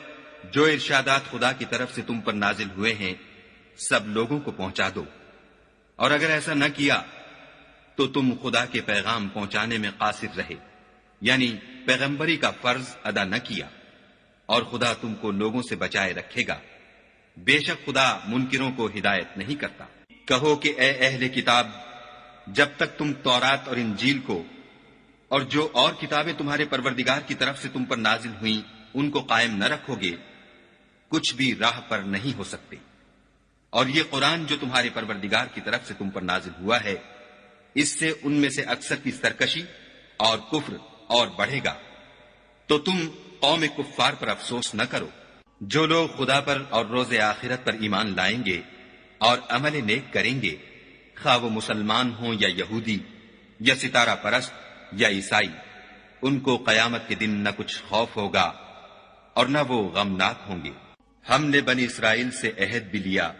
جو ارشادات خدا کی طرف سے تم پر نازل ہوئے ہیں سب لوگوں کو پہنچا دو، اور اگر ایسا نہ کیا تو تم خدا کے پیغام پہنچانے میں قاصر رہے، یعنی پیغمبری کا فرض ادا نہ کیا، اور خدا تم کو لوگوں سے بچائے رکھے گا۔ بے شک خدا منکروں کو ہدایت نہیں کرتا۔ کہو کہ اے اہل کتاب، جب تک تم تورات اور انجیل کو اور جو اور کتابیں تمہارے پروردگار کی طرف سے تم پر نازل ہوئیں ان کو قائم نہ رکھو گے کچھ بھی راہ پر نہیں ہو سکتے۔ اور یہ قرآن جو تمہارے پروردگار کی طرف سے تم پر نازل ہوا ہے اس سے ان میں سے اکثر کی سرکشی اور کفر اور بڑھے گا، تو تم قوم کفار پر افسوس نہ کرو۔ جو لوگ خدا پر اور روز آخرت پر ایمان لائیں گے اور عمل نیک کریں گے، خواہ وہ مسلمان ہوں یا یہودی یا ستارہ پرست یا عیسائی، ان کو قیامت کے دن نہ کچھ خوف ہوگا اور نہ وہ غمناک ہوں گے۔ ہم نے بنی اسرائیل سے عہد بھی لیا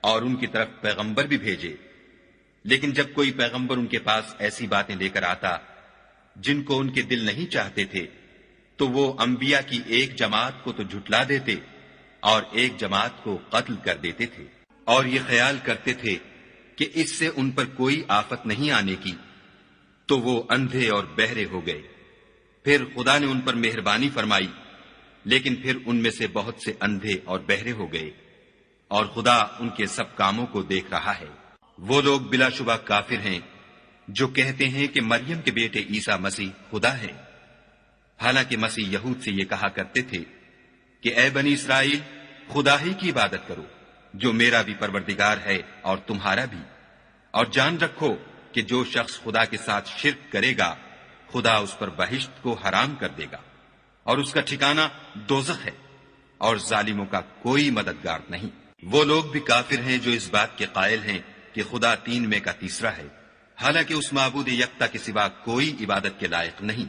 اور ان کی طرف پیغمبر بھی بھیجے، لیکن جب کوئی پیغمبر ان کے پاس ایسی باتیں لے کر آتا جن کو ان کے دل نہیں چاہتے تھے تو وہ انبیاء کی ایک جماعت کو تو جھٹلا دیتے اور ایک جماعت کو قتل کر دیتے تھے۔ اور یہ خیال کرتے تھے کہ اس سے ان پر کوئی آفت نہیں آنے کی، تو وہ اندھے اور بہرے ہو گئے۔ پھر خدا نے ان پر مہربانی فرمائی، لیکن پھر ان میں سے بہت سے اندھے اور بہرے ہو گئے، اور خدا ان کے سب کاموں کو دیکھ رہا ہے۔ وہ لوگ بلا شبہ کافر ہیں جو کہتے ہیں کہ مریم کے بیٹے عیسیٰ مسیح خدا ہے، حالانکہ مسیح یہود سے یہ کہا کرتے تھے کہ اے بنی اسرائیل، خدا ہی کی عبادت کرو جو میرا بھی پروردگار ہے اور تمہارا بھی، اور جان رکھو کہ جو شخص خدا کے ساتھ شرک کرے گا خدا اس پر بہشت کو حرام کر دے گا، اور اس کا ٹھکانہ دوزخ ہے، اور ظالموں کا کوئی مددگار نہیں۔ وہ لوگ بھی کافر ہیں جو اس بات کے قائل ہیں کہ خدا تین میں کا تیسرا ہے، حالانکہ اس معبود یکتا کے سوا کوئی عبادت کے لائق نہیں۔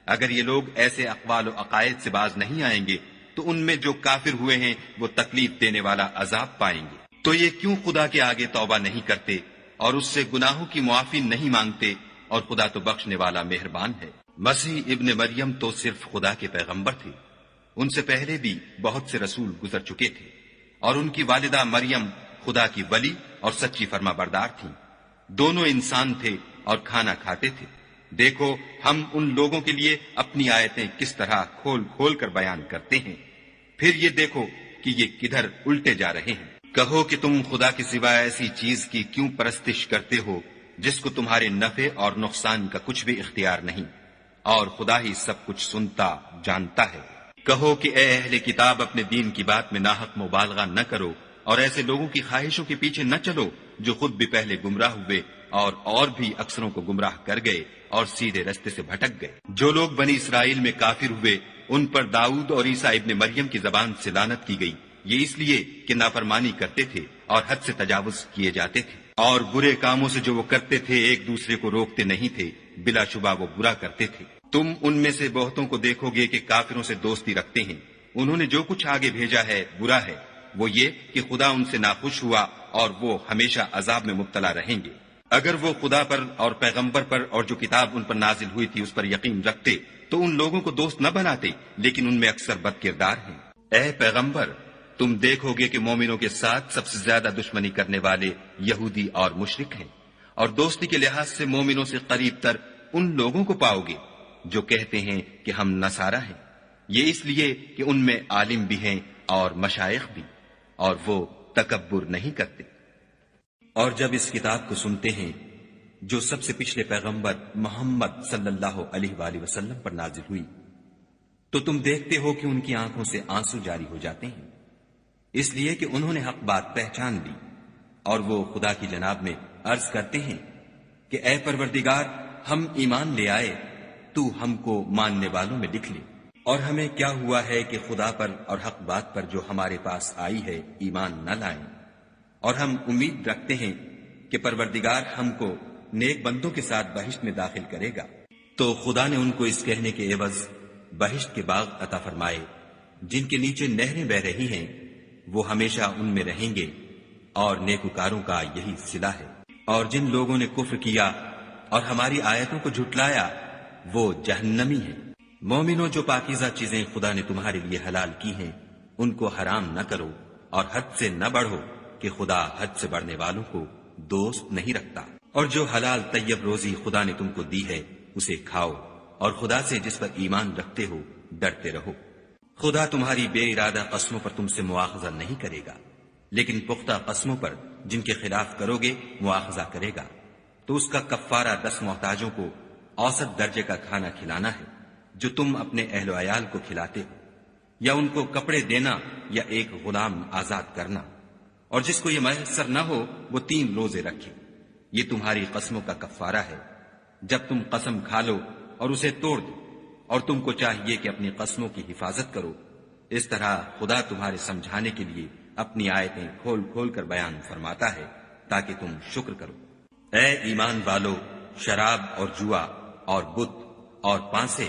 اگر یہ لوگ ایسے اقوال و عقائد سے باز نہیں آئیں گے تو ان میں جو کافر ہوئے ہیں وہ تکلیف دینے والا عذاب پائیں گے۔ تو یہ کیوں خدا کے آگے توبہ نہیں کرتے اور اس سے گناہوں کی معافی نہیں مانگتے، اور خدا تو بخشنے والا مہربان ہے۔ مسیح ابن مریم تو صرف خدا کے پیغمبر تھے، ان سے پہلے بھی بہت سے رسول گزر چکے تھے، اور ان کی والدہ مریم خدا کی ولی اور سچی فرما بردار تھیں۔ دونوں انسان تھے اور کھانا کھاتے تھے۔ دیکھو ہم ان لوگوں کے لیے اپنی آیتیں کس طرح کھول کھول کر بیان کرتے ہیں، پھر یہ دیکھو کہ یہ کدھر الٹے جا رہے ہیں۔ کہو کہ تم خدا کے سوا ایسی چیز کی کیوں پرستش کرتے ہو جس کو تمہارے نفع اور نقصان کا کچھ بھی اختیار نہیں، اور خدا ہی سب کچھ سنتا جانتا ہے۔ کہو کہ اے اہل کتاب، اپنے دین کی بات میں ناحق مبالغہ نہ کرو، اور ایسے لوگوں کی خواہشوں کے پیچھے نہ چلو جو خود بھی پہلے گمراہ ہوئے اور بھی اکثروں کو گمراہ کر گئے اور سیدھے رستے سے بھٹک گئے۔ جو لوگ بنی اسرائیل میں کافر ہوئے ان پر داؤد اور عیسیٰ ابن مریم کی زبان سے لعنت کی گئی، یہ اس لیے کہ نافرمانی کرتے تھے اور حد سے تجاوز کیے جاتے تھے، اور برے کاموں سے جو وہ کرتے تھے ایک دوسرے کو روکتے نہیں تھے، بلا شبہ وہ برا کرتے تھے۔ تم ان میں سے بہتوں کو دیکھو گے کہ کافروں سے دوستی رکھتے ہیں، انہوں نے جو کچھ آگے بھیجا ہے برا ہے، وہ یہ کہ خدا ان سے ناخوش ہوا اور وہ ہمیشہ عذاب میں مبتلا رہیں گے۔ اگر وہ خدا پر اور پیغمبر پر اور جو کتاب ان پر نازل ہوئی تھی اس پر یقین رکھتے تو ان لوگوں کو دوست نہ بناتے، لیکن ان میں اکثر بد کردار ہیں۔ اے پیغمبر، تم دیکھو گے کہ مومنوں کے ساتھ سب سے زیادہ دشمنی کرنے والے یہودی اور مشرک ہیں، اور دوستی کے لحاظ سے مومنوں سے قریب تر ان لوگوں کو پاؤ گے جو کہتے ہیں کہ ہم نصارہ ہیں، یہ اس لیے کہ ان میں عالم بھی ہیں اور مشائخ بھی، اور وہ تکبر نہیں کرتے۔ اور جب اس کتاب کو سنتے ہیں جو سب سے پچھلے پیغمبر محمد صلی اللہ علیہ وآلہ وسلم پر نازل ہوئی، تو تم دیکھتے ہو کہ ان کی آنکھوں سے آنسو جاری ہو جاتے ہیں، اس لیے کہ انہوں نے حق بات پہچان لی، اور وہ خدا کی جناب میں عرض کرتے ہیں کہ اے پروردگار، ہم ایمان لے آئے، تو ہم کو ماننے والوں میں لکھ لے، اور ہمیں کیا ہوا ہے کہ خدا پر اور حق بات پر جو ہمارے پاس آئی ہے ایمان نہ لائیں، اور ہم امید رکھتے ہیں کہ پروردگار ہم کو نیک بندوں کے ساتھ بہشت میں داخل کرے گا۔ تو خدا نے ان کو اس کہنے کے عوض بہشت کے باغ عطا فرمائے جن کے نیچے نہریں بہ رہی ہیں، وہ ہمیشہ ان میں رہیں گے، اور نیکوکاروں کا یہی صلہ ہے۔ اور جن لوگوں نے کفر کیا اور ہماری آیتوں کو جھٹلایا وہ جہنمی ہیں۔ مومنوں، جو پاکیزہ چیزیں خدا نے تمہارے لیے حلال کی ہیں ان کو حرام نہ کرو، اور حد سے نہ بڑھو کہ خدا حد سے بڑھنے والوں کو دوست نہیں رکھتا۔ اور جو حلال طیب روزی خدا نے تم کو دی ہے اسے کھاؤ، اور خدا سے جس پر ایمان رکھتے ہو ڈرتے رہو۔ خدا تمہاری بے ارادہ قسموں پر تم سے مواخذہ نہیں کرے گا، لیکن پختہ قسموں پر جن کے خلاف کرو گے مواخذہ کرے گا، تو اس کا کفارہ 10 محتاجوں کو اوسط درجے کا کھانا کھلانا ہے جو تم اپنے اہل و عیال کو کھلاتے ہو، یا ان کو کپڑے دینا یا ایک غلام آزاد کرنا، اور جس کو یہ میسر نہ ہو وہ 3 روزے رکھے۔ یہ تمہاری قسموں کا کفارہ ہے جب تم قسم کھا لو اور اسے توڑ دو، اور تم کو چاہیے کہ اپنی قسموں کی حفاظت کرو۔ اس طرح خدا تمہارے سمجھانے کے لیے اپنی آیتیں کھول کھول کر بیان فرماتا ہے تاکہ تم شکر کرو۔ اے ایمان والو، شراب اور جوا اور بت اور پانسے،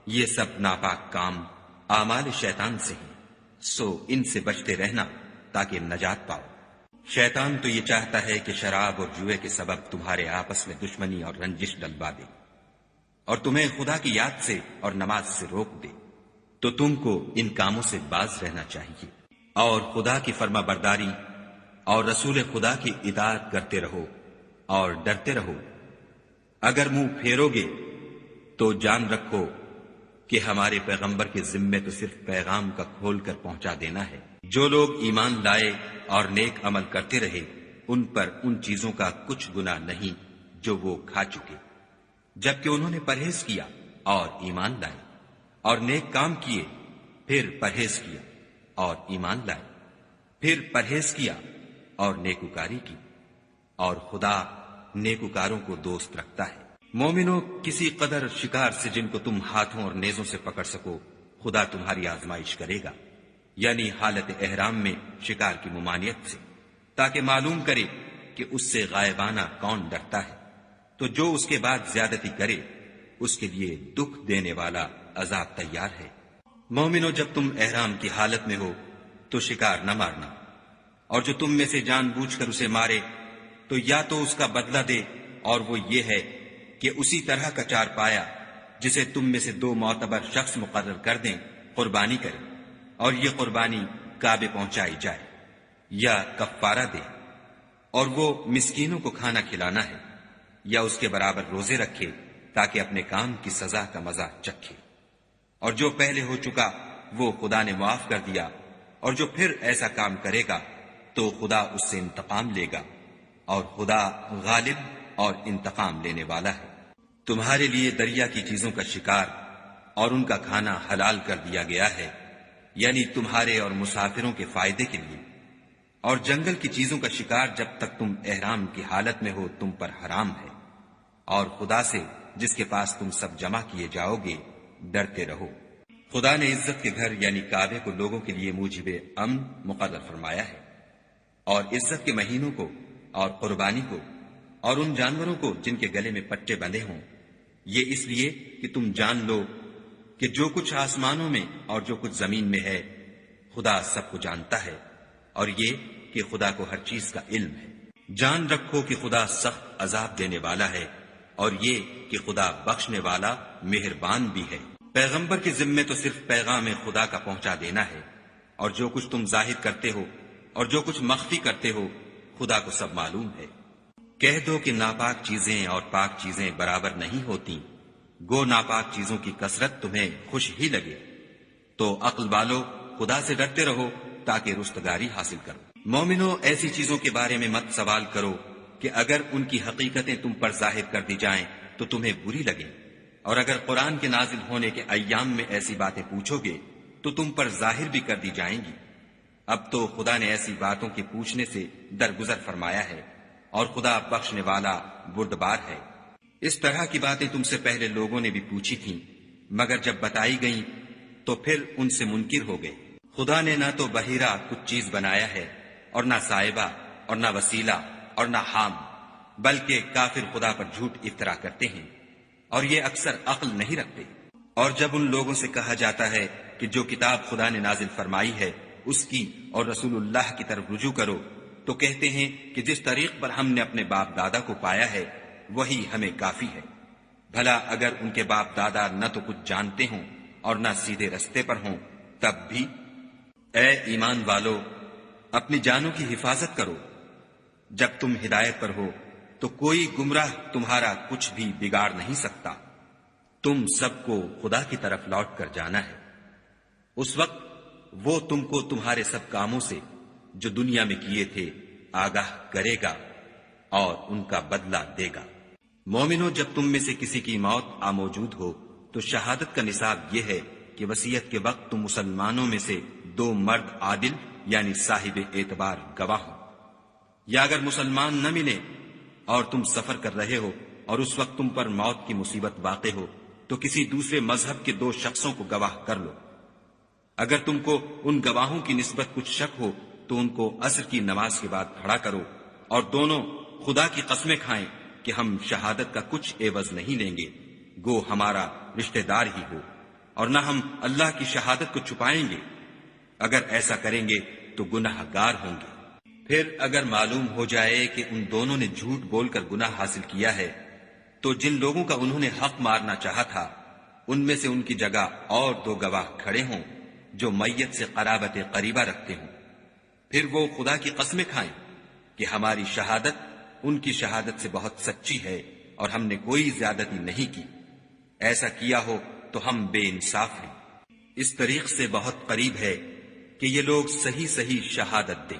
یہ سب ناپاک کام اعمال شیطان سے ہیں، سو ان سے بچتے رہنا تاکہ نجات پاؤ۔ شیطان تو یہ چاہتا ہے کہ شراب اور جوئے کے سبب تمہارے آپس میں دشمنی اور رنجش ڈلوا دے، اور تمہیں خدا کی یاد سے اور نماز سے روک دے، تو تم کو ان کاموں سے باز رہنا چاہیے، اور خدا کی فرما برداری اور رسول خدا کی اطاعت کرتے رہو اور ڈرتے رہو۔ اگر منہ پھیرو گے تو جان رکھو کہ ہمارے پیغمبر کے ذمے تو صرف پیغام کا کھول کر پہنچا دینا ہے۔ جو لوگ ایمان لائے اور نیک عمل کرتے رہے ان پر ان چیزوں کا کچھ گناہ نہیں جو وہ کھا چکے، جبکہ انہوں نے پرہیز کیا اور ایمان لائے، اور نیک کام کیے، پھر پرہیز کیا اور ایمان لائے، پھر پرہیز کیا اور نیکوکاری کی، اور خدا نیکوکاروں کو دوست رکھتا ہے۔ مومنوں، کسی قدر شکار سے جن کو تم ہاتھوں اور نیزوں سے پکڑ سکو خدا تمہاری آزمائش کرے گا، یعنی حالت احرام میں شکار کی ممانعت سے، تاکہ معلوم کرے کہ اس سے غائبانہ کون ڈرتا ہے، تو جو اس کے بعد زیادتی کرے اس کے لیے دکھ دینے والا عذاب تیار ہے۔ مومنوں، جب تم احرام کی حالت میں ہو تو شکار نہ مارنا، اور جو تم میں سے جان بوجھ کر اسے مارے تو یا تو اس کا بدلہ دے، اور وہ یہ ہے کہ اسی طرح کا چار پایا جسے تم میں سے 2 معتبر شخص مقرر کر دیں قربانی کرے، اور یہ قربانی کعبے پہنچائی جائے، یا کفارہ دے، اور وہ مسکینوں کو کھانا کھلانا ہے، یا اس کے برابر روزے رکھے تاکہ اپنے کام کی سزا کا مزہ چکھے۔ اور جو پہلے ہو چکا وہ خدا نے معاف کر دیا، اور جو پھر ایسا کام کرے گا تو خدا اس سے انتقام لے گا، اور خدا غالب اور انتقام لینے والا ہے۔ تمہارے لیے دریا کی چیزوں کا شکار اور ان کا کھانا حلال کر دیا گیا ہے، یعنی تمہارے اور مسافروں کے فائدے کے لیے، اور جنگل کی چیزوں کا شکار جب تک تم احرام کی حالت میں ہو تم پر حرام ہے، اور خدا سے جس کے پاس تم سب جمع کیے جاؤ گے ڈرتے رہو۔ خدا نے عزت کے گھر یعنی کعبے کو لوگوں کے لیے موجب امن مقرر فرمایا ہے، اور عزت کے مہینوں کو اور قربانی کو اور ان جانوروں کو جن کے گلے میں پٹے بندھے ہوں، یہ اس لیے کہ تم جان لو کہ جو کچھ آسمانوں میں اور جو کچھ زمین میں ہے خدا سب کو جانتا ہے، اور یہ کہ خدا کو ہر چیز کا علم ہے۔ جان رکھو کہ خدا سخت عذاب دینے والا ہے، اور یہ کہ خدا بخشنے والا مہربان بھی ہے۔ پیغمبر کے ذمے تو صرف پیغام خدا کا پہنچا دینا ہے، اور جو کچھ تم ظاہر کرتے ہو اور جو کچھ مخفی کرتے ہو خدا کو سب معلوم ہے۔ کہہ دو کہ ناپاک چیزیں اور پاک چیزیں برابر نہیں ہوتی، گو ناپاک چیزوں کی کثرت تمہیں خوش ہی لگے، تو عقل والو خدا سے ڈرتے رہو تاکہ رستگاری حاصل کرو۔ مومنو، ایسی چیزوں کے بارے میں مت سوال کرو کہ اگر ان کی حقیقتیں تم پر ظاہر کر دی جائیں تو تمہیں بری لگیں، اور اگر قرآن کے نازل ہونے کے ایام میں ایسی باتیں پوچھو گے تو تم پر ظاہر بھی کر دی جائیں گی۔ اب تو خدا نے ایسی باتوں کے پوچھنے سے درگزر فرمایا ہے، اور خدا بخشنے والا بردبار ہے۔ اس طرح کی باتیں تم سے پہلے لوگوں نے بھی پوچھی تھیں، مگر جب بتائی گئیں تو پھر ان سے منکر ہو گئے۔ خدا نے نہ تو بحیرہ کچھ چیز بنایا ہے، اور نہ صاحبہ، اور نہ وسیلہ، اور نہ حام، بلکہ کافر خدا پر جھوٹ افطرا کرتے ہیں، اور یہ اکثر عقل نہیں رکھتے۔ اور جب ان لوگوں سے کہا جاتا ہے کہ جو کتاب خدا نے نازل فرمائی ہے اس کی اور رسول اللہ کی طرف رجوع کرو، تو کہتے ہیں کہ جس طریق پر ہم نے اپنے باپ دادا کو پایا ہے وہی ہمیں کافی ہے۔ بھلا اگر ان کے باپ دادا نہ تو کچھ جانتے ہوں اور نہ سیدھے رستے پر ہوں تب بھی؟ اے ایمان والو، اپنی جانوں کی حفاظت کرو۔ جب تم ہدایت پر ہو تو کوئی گمراہ تمہارا کچھ بھی بگاڑ نہیں سکتا۔ تم سب کو خدا کی طرف لوٹ کر جانا ہے، اس وقت وہ تم کو تمہارے سب کاموں سے جو دنیا میں کیے تھے آگاہ کرے گا اور ان کا بدلہ دے گا۔ مومنو، جب تم میں سے کسی کی موت آ موجود ہو تو شہادت کا نصاب یہ ہے کہ وصیت کے وقت تم مسلمانوں میں سے 2 مرد عادل یعنی صاحب اعتبار گواہ ہو، یا اگر مسلمان نہ ملے اور تم سفر کر رہے ہو اور اس وقت تم پر موت کی مصیبت واقع ہو تو کسی دوسرے مذہب کے 2 شخصوں کو گواہ کر لو۔ اگر تم کو ان گواہوں کی نسبت کچھ شک ہو تو ان کو عصر کی نماز کے بعد کھڑا کرو، اور دونوں خدا کی قسمیں کھائیں کہ ہم شہادت کا کچھ عوض نہیں لیں گے، گو ہمارا رشتہ دار ہی ہو، اور نہ ہم اللہ کی شہادت کو چھپائیں گے۔ اگر ایسا کریں گے تو گناہ گار ہوں گے۔ پھر اگر معلوم ہو جائے کہ ان دونوں نے جھوٹ بول کر گناہ حاصل کیا ہے تو جن لوگوں کا انہوں نے حق مارنا چاہا تھا ان میں سے ان کی جگہ اور 2 گواہ کھڑے ہوں جو میت سے قرابت قریبہ رکھتے ہوں، پھر وہ خدا کی قسمیں کھائیں کہ ہماری شہادت ان کی شہادت سے بہت سچی ہے اور ہم نے کوئی زیادتی نہیں کی، ایسا کیا ہو تو ہم بے انصاف ہیں۔ اس طریق سے بہت قریب ہے کہ یہ لوگ صحیح صحیح شہادت دیں،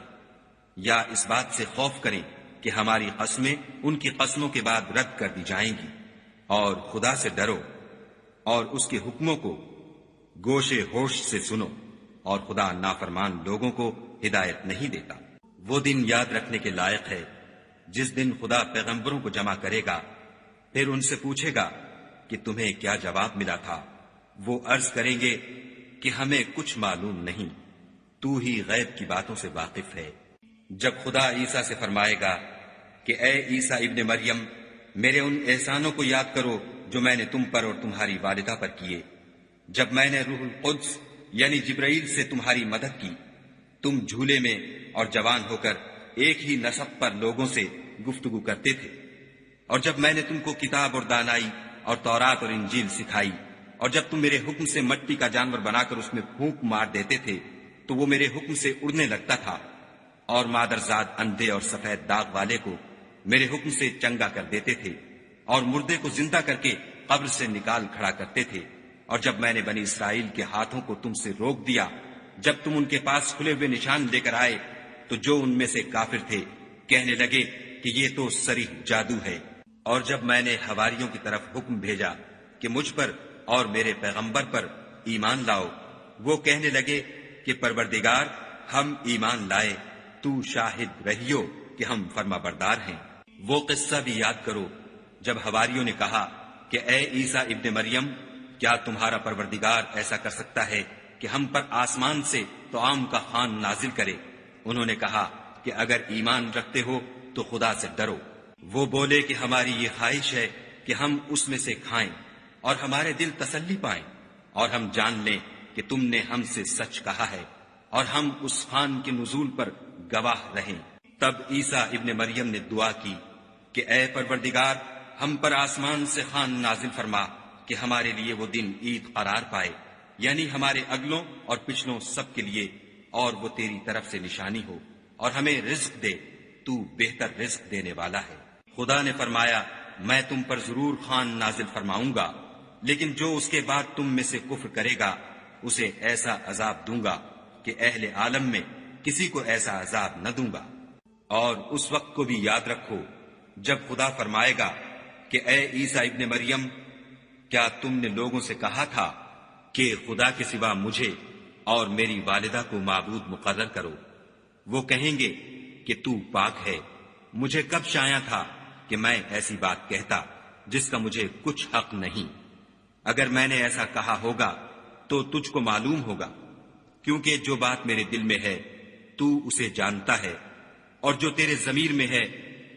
یا اس بات سے خوف کریں کہ ہماری قسمیں ان کی قسموں کے بعد رد کر دی جائیں گی، اور خدا سے ڈرو اور اس کے حکموں کو گوشے ہوش سے سنو، اور خدا نافرمان لوگوں کو ہدایت نہیں دیتا۔ وہ دن یاد رکھنے کے لائق ہے جس دن خدا پیغمبروں کو جمع کرے گا، پھر ان سے پوچھے گا کہ تمہیں کیا جواب ملا تھا؟ وہ عرض کریں گے کہ ہمیں کچھ معلوم نہیں، تو ہی غیب کی باتوں سے واقف ہے۔ جب خدا عیسیٰ سے فرمائے گا کہ اے عیسیٰ ابن مریم، میرے ان احسانوں کو یاد کرو جو میں نے تم پر اور تمہاری والدہ پر کیے، جب میں نے روح القدس یعنی جبرائیل سے تمہاری مدد کی، تم جھولے میں اور جوان ہو کر ایک ہی نسق پر لوگوں سے گفتگو کرتے تھے، اور جب میں نے تم کو کتاب اور دانائی اور تورات اور انجیل سکھائی، اور جب تم میرے حکم سے مٹی کا جانور بنا کر اس میں پھونک مار دیتے تھے تو وہ میرے حکم سے اڑنے لگتا تھا، اور مادرزاد اندھے اور سفید داغ والے کو میرے حکم سے چنگا کر دیتے تھے، اور مردے کو زندہ کر کے قبر سے نکال کھڑا کرتے تھے، اور جب میں نے بنی اسرائیل کے ہاتھوں کو تم سے روک دیا، جب تم ان کے پاس کھلے ہوئے نشان لے کر آئے تو جو ان میں سے کافر تھے کہنے لگے کہ یہ تو صریح جادو ہے، اور جب میں نے حواریوں کی طرف حکم بھیجا کہ مجھ پر اور میرے پیغمبر پر ایمان لاؤ، وہ کہنے لگے کہ پروردگار ہم ایمان لائے، تو شاہد رہیو کہ ہم فرما بردار ہیں۔ وہ قصہ بھی یاد کرو جب حواریوں نے کہا کہ اے عیسیٰ ابن مریم، کیا تمہارا پروردگار ایسا کر سکتا ہے کہ ہم پر آسمان سے طعام کا خوان نازل کرے؟ انہوں نے کہا کہ اگر ایمان رکھتے ہو تو خدا سے ڈرو۔ وہ بولے کہ ہماری یہ خواہش ہے کہ ہم اس میں سے کھائیں اور ہمارے دل تسلی پائیں، اور ہم جان لیں کہ تم نے ہم سے سچ کہا ہے، اور ہم اس خوان کے نزول پر گواہ رہیں۔ تب عیسیٰ ابن مریم نے دعا کی کہ اے پروردگار، ہم پر آسمان سے خوان نازل فرما کہ ہمارے لیے وہ دن عید قرار پائے، یعنی ہمارے اگلوں اور پچھلوں سب کے لیے، اور وہ تیری طرف سے نشانی ہو، اور ہمیں رزق دے، تو بہتر رزق دینے والا ہے۔ خدا نے فرمایا میں تم پر ضرور خوان نازل فرماؤں گا، لیکن جو اس کے بعد تم میں سے کفر کرے گا اسے ایسا عذاب دوں گا کہ اہل عالم میں کسی کو ایسا عذاب نہ دوں گا۔ اور اس وقت کو بھی یاد رکھو جب خدا فرمائے گا کہ اے عیسیٰ ابن مریم، کیا تم نے لوگوں سے کہا تھا کہ خدا کے سوا مجھے اور میری والدہ کو معبود مقرر کرو؟ وہ کہیں گے کہ تو پاک ہے، مجھے کب شایع تھا کہ میں ایسی بات کہتا جس کا مجھے کچھ حق نہیں۔ اگر میں نے ایسا کہا ہوگا تو تجھ کو معلوم ہوگا، کیونکہ جو بات میرے دل میں ہے تو اسے جانتا ہے، اور جو تیرے ضمیر میں ہے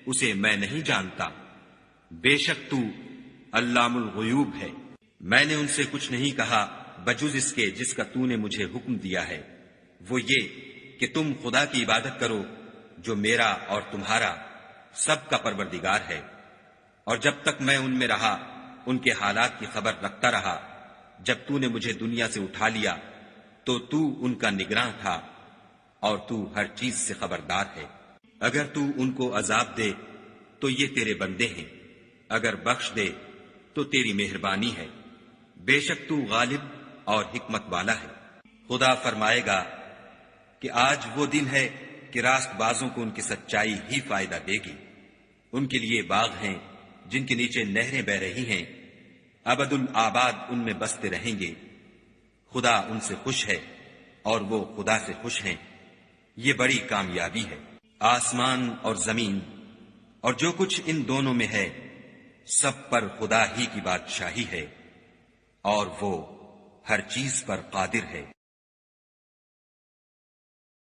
اسے میں نہیں جانتا۔ بے شک تو علام الغیوب ہے۔ میں نے ان سے کچھ نہیں کہا بجز اس کے جس کا تو نے مجھے حکم دیا ہے، وہ یہ کہ تم خدا کی عبادت کرو جو میرا اور تمہارا سب کا پروردگار ہے۔ اور جب تک میں ان میں رہا ان کے حالات کی خبر رکھتا رہا، جب تو نے مجھے دنیا سے اٹھا لیا تو تو ان کا نگراں تھا، اور تو ہر چیز سے خبردار ہے۔ اگر تو ان کو عذاب دے تو یہ تیرے بندے ہیں، اگر بخش دے تو تیری مہربانی ہے، بے شک تو غالب اور حکمت والا ہے۔ خدا فرمائے گا کہ آج وہ دن ہے کہ راست بازوں کو ان کی سچائی ہی فائدہ دے گی۔ ان کے لیے باغ ہیں جن کے نیچے نہریں بہ رہی ہیں، ابد الآباد ان میں بستے رہیں گے۔ خدا ان سے خوش ہے اور وہ خدا سے خوش ہیں، یہ بڑی کامیابی ہے۔ آسمان اور زمین اور جو کچھ ان دونوں میں ہے سب پر خدا ہی کی بادشاہی ہے، اور وہ ہر چیز پر قادر ہے۔